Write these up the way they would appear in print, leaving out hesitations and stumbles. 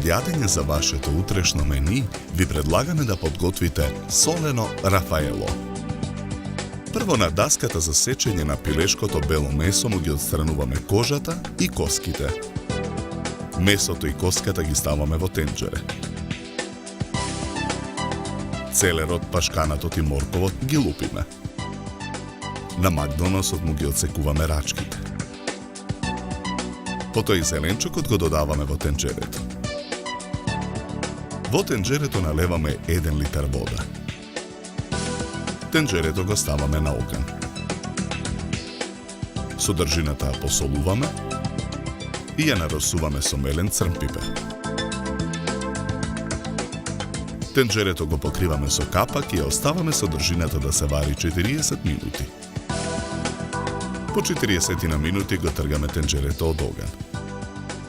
јадење за вашето утрешно мени, ви предлагаме да подготвите солено рафаело. Прво на даската за сечење на пилешкото бело месо му ги отстрануваме кожата и коските. Месото и коската ги ставаме во тенџере. Целерот, пашканатот и морковот ги лупиме. На макдоносот му ги отсекуваме рачките. Потоа и зеленчукот го додаваме во тенџерето. Во тенџерето налеваме 1 литар вода. Тенџерето го ставаме на оган. Содржината ја посолуваме и ја наросуваме со мелен црн пипер. Тенџерето го покриваме со капак и ја оставаме содржината да се вари 40 минути. По 40 на минути го тргаме тенџерето од оган.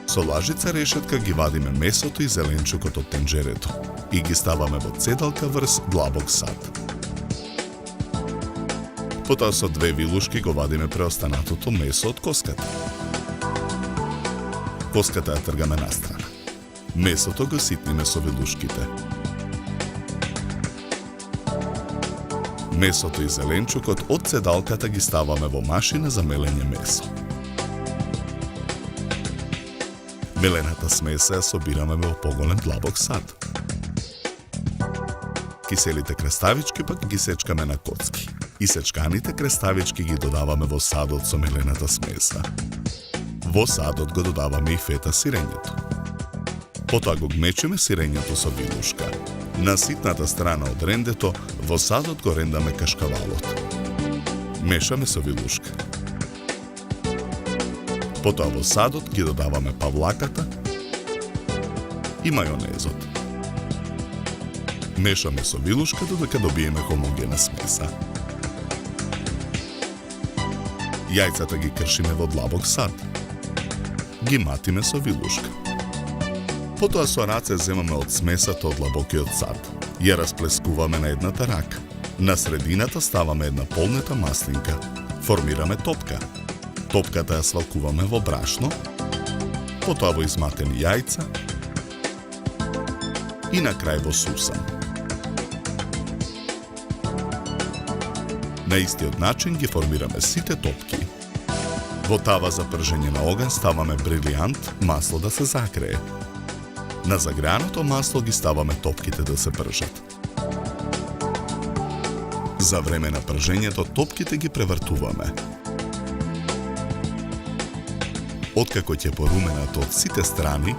Со лажица решетка ги вадиме месото и зеленчукот од тенџерето и ги ставаме во цедалка врз длабок сад. Потоа со 2 вилушки го вадиме преостанатото месо од коската. Коската ја тргаме настрана. Месото го ситниме со вилушките. Месото и зеленчукот од цедалката ги ставаме во машина за мелење месо. Мелената смеса ја собираме во поголем длабок сад. Киселите креставички пак ги сечкаме на коцки. И сечканите креставички ги додаваме во садот со мелената смеса. Во садот го додаваме и фета сирењето. Потоа го гмечиме сирењето со вилушка. На ситната страна од рендето, во садот го рендаме кашкавалот. Мешаме со вилушка. Потоа во садот ги додаваме павлаката и мајонезот. Мешаме со вилушка додека добиеме хомогена смеса. Јајцата ги кршиме во длабок сад. Ги матиме со вилушка. Потоа со раце земаме од смесата од длабокиот сад. Ја расплескуваме на едната рака. На средината ставаме една полнета маслинка. Формираме топка. Топката ја свалкуваме во брашно, потоа во изматени јајца и на крај во сусан. На истиот начин ги формираме сите топки. Во тава за пржење на оган ставаме брилијант, масло да се загрее. На загреаното масло ги ставаме топките да се пржат. За време на пржењето топките ги превртуваме. Откако ќе поруменат од сите страни,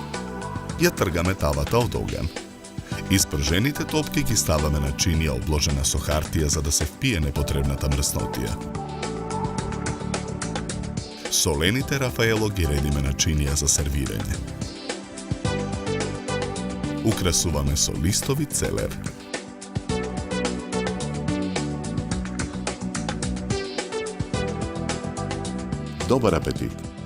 ја тргаме тавата од оган. Испржените топки ги ставаме на чинија обложена со хартија за да се впие непотребната мрснотија. Солените рафаело ги редиме на чинија за сервирање. Украсуваме со листови целер. Добар апетит!